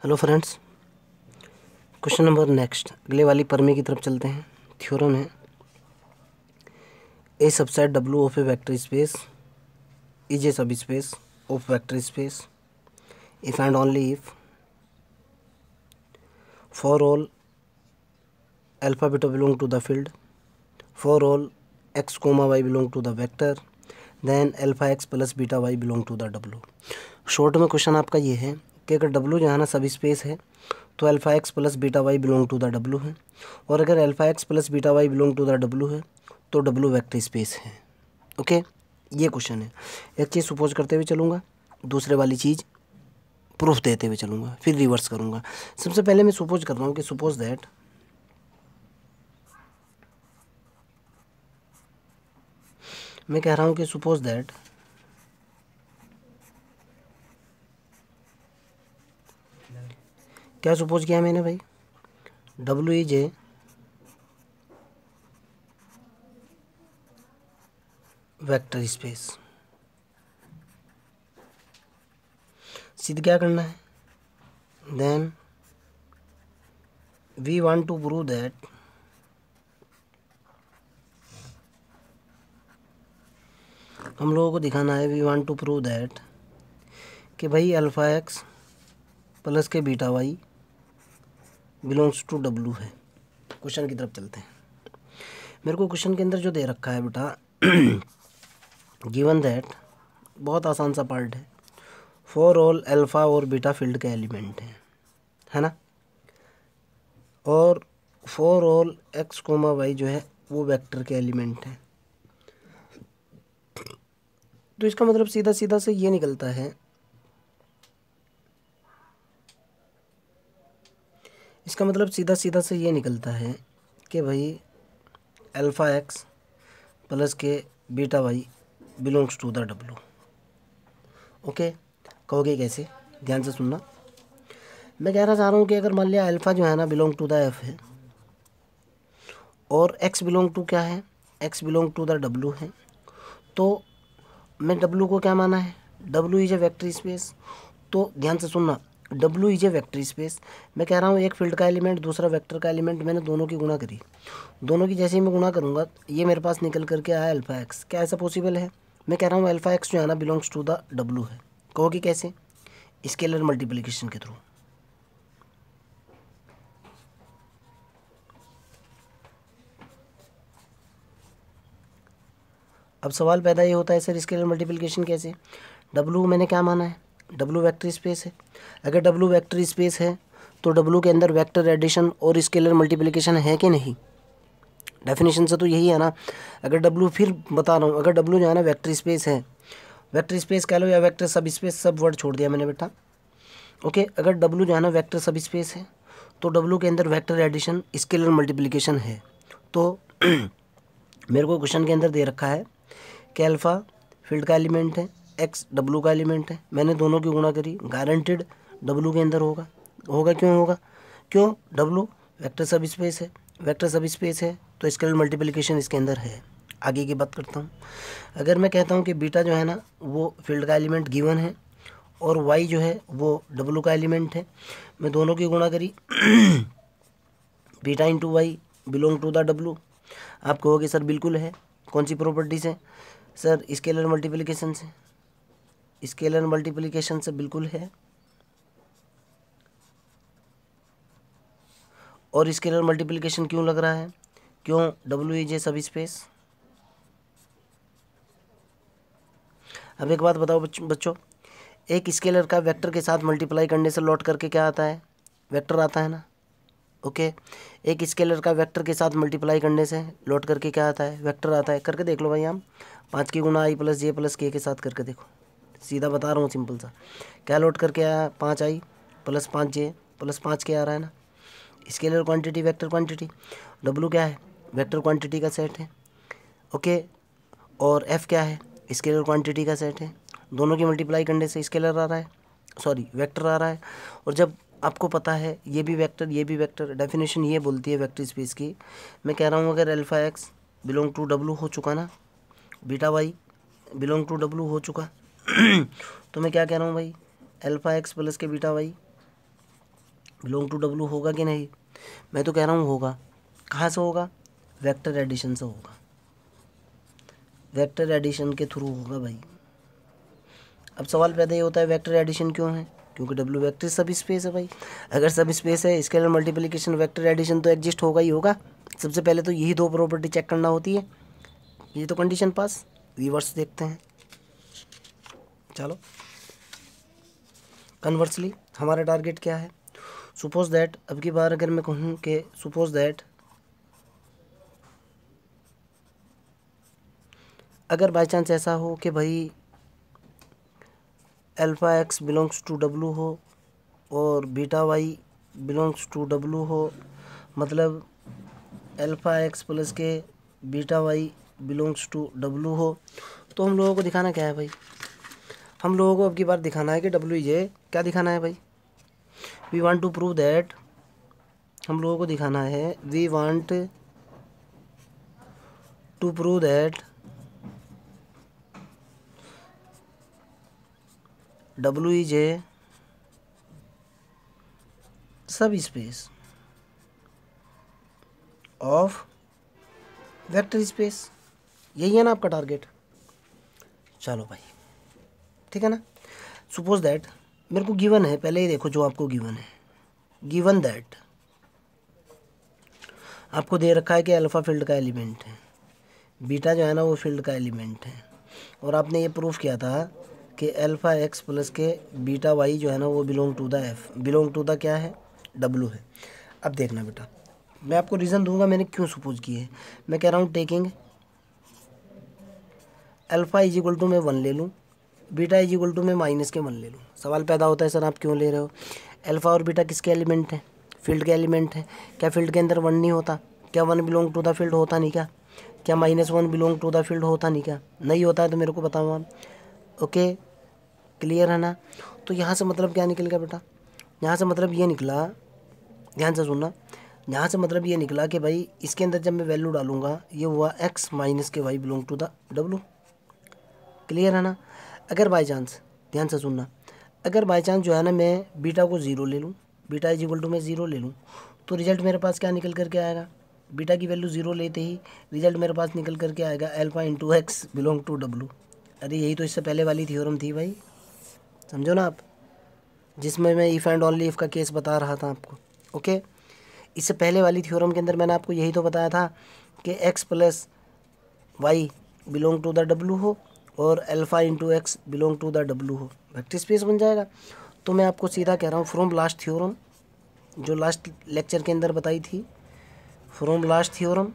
Hello friends, question number next अगले वाली परमे की तरफ चलते हैं। थ्योरम है a subset W of a vector space is a सब space of vector space if and only if for all alpha beta belong to the field for all x comma y belong to the vector then alpha x plus beta y belong to the W. Short में question आपका ये है कि अगर W जो है ना सब स्पेस है तो alpha x plus beta y belong to the W है, और अगर alpha x plus beta y belong to the W है तो डब्ल्यू वेक्टर स्पेस है। ओके, ये क्वेश्चन है। एक चीज़ सपोज करते हुए चलूँगा, दूसरे वाली चीज़ प्रूफ देते हुए चलूँगा, फिर रिवर्स करूँगा। सबसे पहले मैं सपोज कर रहा हूँ कि सपोज दैट मैं कह रहा हूँ कि सपोज दैट क्या सपोज किया मैंने भाई, W is a vector space. सीधे क्या करना है, then we want to prove that हम लोगों को दिखाना है, we want to prove that कि भाई अल्फा एक्स प्लस के beta y belongs to W है। क्वेश्चन की तरफ चलते हैं। मेरे को क्वेश्चन के अंदर जो दे रखा है बेटा, गिवन दैट, बहुत आसान सा पार्ट है, फॉर ऑल अल्फ़ा और बीटा फील्ड के एलिमेंट है ना, और for all x comma y जो है वो वेक्टर के एलिमेंट है। तो इसका मतलब सीधा सीधा से ये निकलता है, इसका मतलब सीधा सीधा से ये निकलता है कि भाई अल्फ़ा एक्स प्लस के beta y belongs to the W. Okay, कहोगे कैसे, ध्यान से सुनना। मैं कहना चाह रहा हूँ कि अगर मान लिया अल्फ़ा जो है ना बिलोंग टू द एफ है और एक्स बिलोंग टू क्या है, x belong to the W है, तो मैं डब्ल्यू को क्या माना है, W is a vector space. तो ध्यान से सुनना, W is a vector space. मैं कह रहा हूँ एक फील्ड का एलिमेंट दूसरा वेक्टर का एलिमेंट, मैंने दोनों की गुणा करी, दोनों की जैसे ही मैं गुणा करूँगा ये मेरे पास निकल करके आया अल्फ़ा एक्स। क्या ऐसा पॉसिबल है? मैं कह रहा हूँ अल्फ़ा एक्स जो है ना बिलोंग्स टू द डब्ल्यू है। कहोगे कैसे? स्केलर मल्टीप्लिकेशन के थ्रू। अब सवाल पैदा ये होता है सर स्केलर मल्टीप्लिकेशन कैसे? डब्ल्यू मैंने क्या माना है, डब्ल्यू वेक्टर स्पेस है। अगर डब्ल्यू वेक्टर स्पेस है तो डब्ल्यू के अंदर वेक्टर एडिशन और स्केलर मल्टीप्लिकेशन है कि नहीं? डेफिनेशन से तो यही है ना। अगर डब्ल्यू, फिर बता रहा हूँ, अगर डब्ल्यू जो है ना वेक्टर स्पेस है, वेक्टर स्पेस कह लो या वेक्टर सब स्पेस, सब वर्ड छोड़ दिया मैंने बेटा। ओके, अगर डब्ल्यू जो है ना वेक्टर सब स्पेस है तो डब्ल्यू के अंदर वेक्टर एडिशन स्केलर मल्टीप्लिकेशन है। तो मेरे को क्वेश्चन के अंदर दे रखा है कि अल्फ़ा फील्ड का एलिमेंट है, एक्स डब्ल्यू का एलिमेंट है, मैंने दोनों की गुणा करी, गारंटेड डब्ल्यू के अंदर होगा। होगा क्यों होगा? क्यों? डब्ल्यू वेक्टर सब स्पेस है, वेक्टर सब स्पेस है तो स्केलर मल्टीप्लिकेशन इसके अंदर है। आगे की बात करता हूँ। अगर मैं कहता हूँ कि बीटा जो है ना वो फील्ड का एलिमेंट गिवन है और वाई जो है वो डब्ल्यू का एलिमेंट है, मैं दोनों की गुणा करी, beta into y belong to the W. आप कहोगे सर बिल्कुल है, कौन सी प्रॉपर्टी से? सर स्केलर मल्टीप्लिकेशन से, स्केलर मल्टीप्लिकेशन से बिल्कुल है। और स्केलर मल्टीप्लिकेशन क्यों लग रहा है? क्यों? डब्ल्यू इज ए सब स्पेस। अब एक बात बताओ बच्चों, एक स्केलर का वेक्टर के साथ मल्टीप्लाई करने से लौट करके क्या आता है? वेक्टर आता है ना। ओके, एक स्केलर का वेक्टर के साथ मल्टीप्लाई करने से लौट करके क्या आता है? वेक्टर आता है। करके देख लो भाई, हम 5 की गुना आई प्लस जे प्लस के साथ करके देखो, सीधा बता रहा हूँ सिंपल सा। क्या लौट करके आया? 5 आई प्लस 5 जे प्लस 5 के आ रहा है ना। Scalar quantity vector quantity, W क्या है? वेक्टर क्वांटिटी का सेट है। ओके, और एफ क्या है? स्केलर क्वांटिटी का सेट है। दोनों की मल्टीप्लाई करने से स्केलर आ रहा है, सॉरी वेक्टर आ रहा है। और जब आपको पता है ये भी वेक्टर ये भी वेक्टर, डेफिनेशन ये बोलती है वेक्टर स्पेस की। मैं कह रहा हूँ अगर alpha x belong to W हो चुका ना, beta y belong to W हो चुका तो मैं क्या कह रहा हूँ भाई, अल्फ़ा एक्स प्लस के beta y belong to W होगा कि नहीं? मैं तो कह रहा हूँ होगा। कहाँ से होगा? वेक्टर एडिशन से होगा, वेक्टर एडिशन के थ्रू होगा भाई। अब सवाल पैदा ये होता है वेक्टर एडिशन क्यों है? क्योंकि डब्ल्यू वेक्टर सब स्पेस है भाई। अगर सब स्पेस है, स्केलर मल्टीप्लिकेशन वेक्टर एडिशन तो एग्जिस्ट होगा ही होगा। सबसे पहले तो यही दो प्रॉपर्टी चेक करना होती है। ये तो कंडीशन पास। रिवर्स देखते हैं, चलो। कन्वर्सली हमारा टारगेट क्या है? सपोज दैट, अब की बार अगर मैं कहूँ कि सपोज दैट अगर बाई चांस ऐसा हो कि भाई alpha x belongs to W हो और beta y belongs to W हो, मतलब अल्फ़ा एक्स प्लस के beta y belongs to W हो, तो हम लोगों को दिखाना क्या है भाई? हम लोगों को अब की बार दिखाना है कि डब्ल्यू ये क्या दिखाना है भाई? We want to prove that, हम लोगों को दिखाना है, we want to prove that W is a सब स्पेस ऑफ वेक्टर स्पेस। यही है ना आपका टारगेट? चलो भाई, ठीक है ना। सपोज दैट मेरे को गिवन है, पहले ही देखो जो आपको गिवन है, गिवन दैट आपको दे रखा है कि अल्फ़ा फील्ड का एलिमेंट है, बीटा जो है ना वो फील्ड का एलिमेंट है, और आपने ये प्रूफ किया था कि अल्फ़ा एक्स प्लस के बीटा वाई जो है ना वो belong to the F, belong to the क्या है? डब्लू है। अब देखना बेटा, मैं आपको रीज़न दूंगा मैंने क्यों सपोज किए है। मैं कह रहा हूँ taking alpha is equal to मैं 1 ले लूँ, बीटा इज इक्वल टू मैं माइनस के 1 ले लूँ। सवाल पैदा होता है सर आप क्यों ले रहे हो? अल्फ़ा और बीटा किसके एलिमेंट हैं? फील्ड के एलिमेंट हैं। क्या फील्ड के अंदर 1 नहीं होता? क्या 1 बिलोंग टू द फील्ड होता नहीं क्या? क्या -1 बिलोंग टू द फील्ड होता नहीं क्या? नहीं होता है तो मेरे को बताओ आप। ओके, क्लियर है ना? तो यहाँ से मतलब क्या निकल गया बेटा? यहाँ से मतलब ये निकला, ध्यान से सुनना, यहाँ से मतलब ये निकला कि भाई इसके अंदर जब मैं वैल्यू डालूंगा ये हुआ x माइनस के y belong to the W. Clear है ना? अगर बाई चांस, ध्यान से सुनना, अगर बाई चांस जो है ना मैं बीटा को 0 ले लूँ, बीटा इज इक्वल टू मैं 0 ले लूँ, तो रिजल्ट मेरे पास क्या निकल करके आएगा? बीटा की वैल्यू 0 लेते ही रिजल्ट मेरे पास निकल करके आएगा alpha into x belong to W. अरे यही तो इससे पहले वाली थ्योरम थी भाई, समझो ना आप, जिसमें मैं इफ़ एंड ओनली इफ़ का केस बता रहा था आपको। ओके, इससे पहले वाली थ्योरम के अंदर मैंने आपको यही तो बताया था कि x plus y belong to the W हो और alpha into x belong to the W हो, वेक्टर स्पेस बन जाएगा। तो मैं आपको सीधा कह रहा हूँ फ्रॉम लास्ट थ्योरम, जो लास्ट लेक्चर के अंदर बताई थी, from last theorem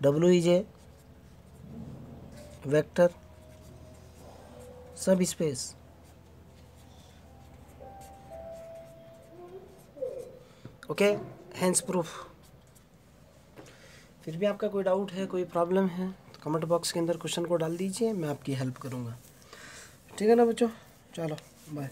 W is a vector subspace. Okay, hence proof. फिर भी आपका कोई डाउट है, कोई प्रॉब्लम है तो कमेंट बॉक्स के अंदर क्वेश्चन को डाल दीजिए, मैं आपकी हेल्प करूँगा। ठीक है ना बच्चों, चलो बाय।